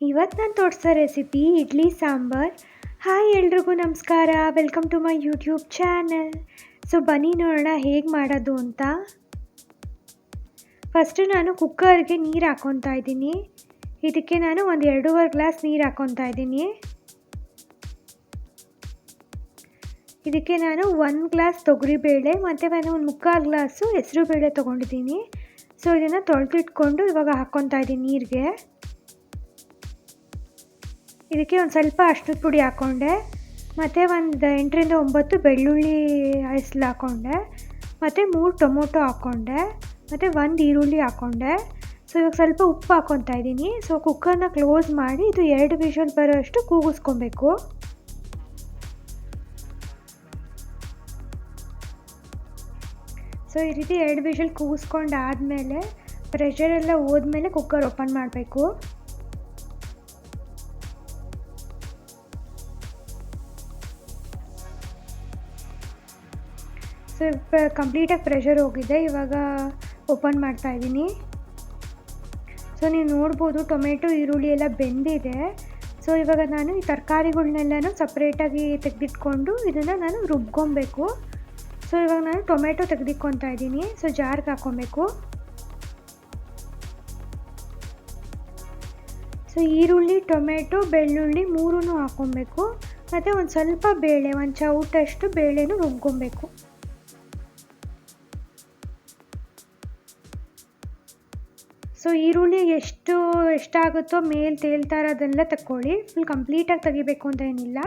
ಇವತ್ತು ನಾನು ತೋರಿಸೋ ರೆಸಿಪಿ ಇಡ್ಲಿ ಸಾಂಬಾರ್. ಹಾಯ್ ಎಲ್ರಿಗೂ ನಮಸ್ಕಾರ, welcome to my YouTube channel. So ಬನ್ನಿ ನೋಡೋಣ ಹೇಗೆ ಮಾಡೋದು ಅಂತ. ಫಸ್ಟು ನಾನು ಕುಕ್ಕರ್ಗೆ ನೀರು ಹಾಕ್ಕೊತಾ ಇದ್ದೀನಿ. ಇದಕ್ಕೆ ನಾನು ಒಂದು 2.5 ಗ್ಲಾಸ್ ನೀರು ಹಾಕ್ಕೊತಾ ಇದ್ದೀನಿ. ಇದಕ್ಕೆ ನಾನು 1 ಗ್ಲಾಸ್ ತೊಗರಿಬೇಳೆ ಮತ್ತು ನಾನು ಒಂದು 3/4 ಗ್ಲಾಸು ಹೆಸರು ಬೇಳೆ ತೊಗೊಂಡಿದ್ದೀನಿ. ಸೊ ಇದನ್ನು ತೊಳೆದಿಟ್ಕೊಂಡು ಇವಾಗ ಹಾಕ್ಕೊತಾ ಇದ್ದೀನಿ ನೀರಿಗೆ. ಇದಕ್ಕೆ ಒಂದು ಸ್ವಲ್ಪ ಅರಿಶಿನದ ಪುಡಿ ಹಾಕ್ಕೊಂಡೆ, ಮತ್ತು ಒಂದು 8ರಿಂದ 9 ಬೆಳ್ಳುಳ್ಳಿ ಹೆಸಲು ಹಾಕ್ಕೊಂಡೆ, ಮತ್ತು 3 ಟೊಮೊಟೊ ಹಾಕ್ಕೊಂಡೆ, ಮತ್ತು 1 ಈರುಳ್ಳಿ ಹಾಕ್ಕೊಂಡೆ. ಸೊ ಇವಾಗ ಸ್ವಲ್ಪ ಉಪ್ಪು ಹಾಕ್ಕೊತಾ ಇದ್ದೀನಿ. ಸೊ ಕುಕ್ಕರ್ನ ಕ್ಲೋಸ್ ಮಾಡಿ ಇದು 2 ವಿಷಲ್ ಬರೋಷ್ಟು ಕೂಗಿಸ್ಕೊಬೇಕು. ಸೊ ಈ ರೀತಿ 2 ವಿಷಲ್ ಕೂಗಿಸ್ಕೊಂಡು ಆದಮೇಲೆ ಪ್ರೆಷರೆಲ್ಲ ಹೋದ್ಮೇಲೆ ಕುಕ್ಕರ್ ಓಪನ್ ಮಾಡಬೇಕು. ಸೊ ಕಂಪ್ಲೀಟಾಗಿ ಪ್ರೆಷರ್ ಹೋಗಿದೆ. ಇವಾಗ ಓಪನ್ ಮಾಡ್ತಾಯಿದ್ದೀನಿ. ಸೊ ನೀವು ನೋಡ್ಬೋದು ಟೊಮೆಟೊ ಈರುಳ್ಳಿ ಎಲ್ಲ ಬೆಂದಿದೆ. ಸೊ ಇವಾಗ ನಾನು ಈ ತರಕಾರಿಗಳನ್ನೆಲ್ಲನೂ ಸಪ್ರೇಟಾಗಿ ತೆಗೆದಿಟ್ಕೊಂಡು ಇದನ್ನು ನಾನು ರುಬ್ಕೊಬೇಕು. ಸೊ ಇವಾಗ ನಾನು ಟೊಮೆಟೊ ತೆಗೆದಿಟ್ಕೊತಾ ಇದ್ದೀನಿ. ಸೊ ಜಾರ್ಗೆ ಹಾಕ್ಕೊಬೇಕು. ಸೊ ಈರುಳ್ಳಿ, ಟೊಮೆಟೊ, ಬೆಳ್ಳುಳ್ಳಿ 3 ಹಾಕ್ಕೊಬೇಕು, ಮತ್ತು ಒಂದು ಸ್ವಲ್ಪ ಬೇಳೆ, ಒಂದು ಚೌಟಷ್ಟು ಬೇಳೆನೂ ರುಬ್ಕೊಬೇಕು. ಸೊ ಈರುಳ್ಳಿ ಎಷ್ಟಾಗುತ್ತೋ ಮೇಲೆ ತೇಲ್ತಾ ಇರೋದೆಲ್ಲ ತಗೊಳ್ಳಿ. ಫುಲ್ ಕಂಪ್ಲೀಟಾಗಿ ತೆಗಿಬೇಕು ಅಂತ ಏನಿಲ್ಲ.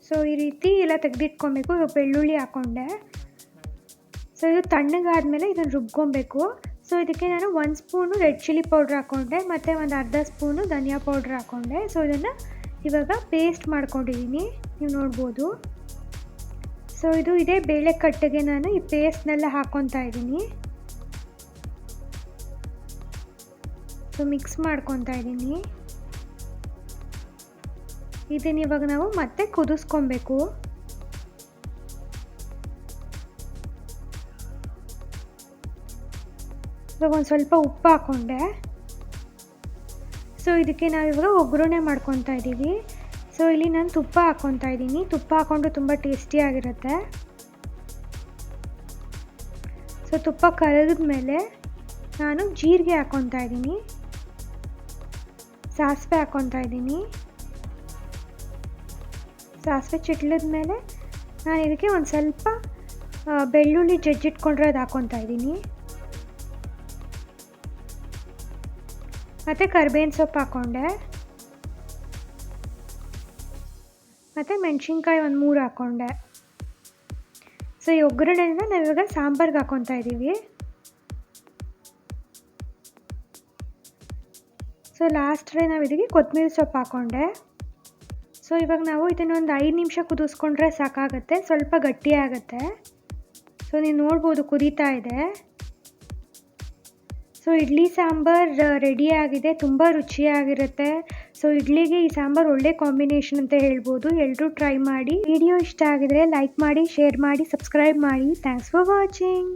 ಸೊ ಈ ರೀತಿ ಎಲ್ಲ ತೆಗೆದಿಟ್ಕೊಬೇಕು. ಇವಾಗ ಬೆಳ್ಳುಳ್ಳಿ ಹಾಕ್ಕೊಂಡೆ. ಸೊ ಇದು ತಣ್ಣಗಾದ್ಮೇಲೆ ಇದನ್ನು ರುಬ್ಕೊಬೇಕು. ಸೊ ಇದಕ್ಕೆ ನಾನು 1 ಸ್ಪೂನು ರೆಡ್ ಚಿಲ್ಲಿ ಪೌಡ್ರ್ ಹಾಕ್ಕೊಂಡೆ, ಮತ್ತು ಒಂದು ಅರ್ಧ ಸ್ಪೂನು ಧನಿಯಾ ಪೌಡ್ರ್ ಹಾಕ್ಕೊಂಡೆ. ಸೊ ಇದನ್ನು ಇವಾಗ ಪೇಸ್ಟ್ ಮಾಡ್ಕೊಂಡಿದ್ದೀನಿ, ನೀವು ನೋಡ್ಬೋದು. ಸೊ ಇದೇ ಬೇಳೆ ಕಟ್ಟಿಗೆ ನಾನು ಈ ಪೇಸ್ಟ್ನೆಲ್ಲ ಹಾಕ್ಕೊತಾ ಇದ್ದೀನಿ. ಸೊ ಮಿಕ್ಸ್ ಮಾಡ್ಕೊತಾ ಇದ್ದೀನಿ. ಇದನ್ನ ಇವಾಗ ನಾವು ಮತ್ತೆ ಕುದಿಸ್ಕೊಬೇಕು. ಇವಾಗ ಒಂದು ಸ್ವಲ್ಪ ಉಪ್ಪು ಹಾಕ್ಕೊಂಡೆ. ಸೊ ಇದಕ್ಕೆ ನಾವಿವಾಗ ಒಗ್ಗರಣೆ ಮಾಡ್ಕೊತಾ ಇದ್ದೀವಿ. ಸೊ ಇಲ್ಲಿ ನಾನು ತುಪ್ಪ ಹಾಕ್ಕೊತಾ ಇದ್ದೀನಿ. ತುಪ್ಪ ಹಾಕ್ಕೊಂಡು ತುಂಬ ಟೇಸ್ಟಿಯಾಗಿರುತ್ತೆ. ಸೊ ತುಪ್ಪ ಕರಗಿದ್ಮೇಲೆ ನಾನು ಜೀರಿಗೆ ಹಾಕ್ಕೊತಾ ಇದ್ದೀನಿ, ಸಾಸಿವೆ ಹಾಕ್ಕೊತಾ ಇದ್ದೀನಿ. ಸಾಸಿವೆ ಚಿಟ್ಲಿದ್ಮೇಲೆ ನಾನು ಇದಕ್ಕೆ ಒಂದು ಸ್ವಲ್ಪ ಬೆಳ್ಳುಳ್ಳಿ ಜಜ್ಜಿಟ್ಕೊಂಡಿರೋದು ಹಾಕ್ಕೊತಾ ಇದ್ದೀನಿ, ಮತ್ತು ಕರಿಬೇವಿನ ಸೊಪ್ಪು ಹಾಕ್ಕೊಂಡೆ, ಮತ್ತು ಮೆಣಸಿನ್ಕಾಯಿ ಒಂದು 3 ಹಾಕ್ಕೊಂಡೆ. ಸೊ ಈ ಒಗ್ಗರಣೆನ ನಾವಿವಾಗ ಸಾಂಬಾರ್ಗೆ ಹಾಕ್ಕೊತಾ ಇದ್ದೀವಿ. ಸೊ ಲಾಸ್ಟ್ರೆ ನಾವು ಇದಕ್ಕೆ ಕೊತ್ತಂಬರಿ ಸೊಪ್ಪು ಹಾಕ್ಕೊಂಡೆ. ಸೊ ಇವಾಗ ನಾವು ಇದನ್ನೊಂದು 5 ನಿಮಿಷ ಕುದಿಸ್ಕೊಂಡ್ರೆ ಸಾಕಾಗುತ್ತೆ, ಸ್ವಲ್ಪ ಗಟ್ಟಿಯಾಗುತ್ತೆ. ಸೊ ನೀವು ನೋಡ್ಬೋದು ಕುದೀತಾ ಇದೆ. ಸೊ ಇಡ್ಲಿ ಸಾಂಬಾರ್ ರೆಡಿ ಆಗಿದೆ, ತುಂಬ ರುಚಿಯಾಗಿರುತ್ತೆ. ಸೊ ಇಡ್ಲಿಗೆ ಈ ಸಾಂಬಾರ್ ಒಳ್ಳೆ ಕಾಂಬಿನೇಷನ್ ಅಂತ ಹೇಳ್ಬೋದು. ಎಲ್ಲರೂ ಟ್ರೈ ಮಾಡಿ. ವಿಡಿಯೋ ಇಷ್ಟ ಆಗಿದ್ರೆ ಲೈಕ್ ಮಾಡಿ, ಶೇರ್ ಮಾಡಿ, ಸಬ್ಸ್ಕ್ರೈಬ್ ಮಾಡಿ. Thanks for watching.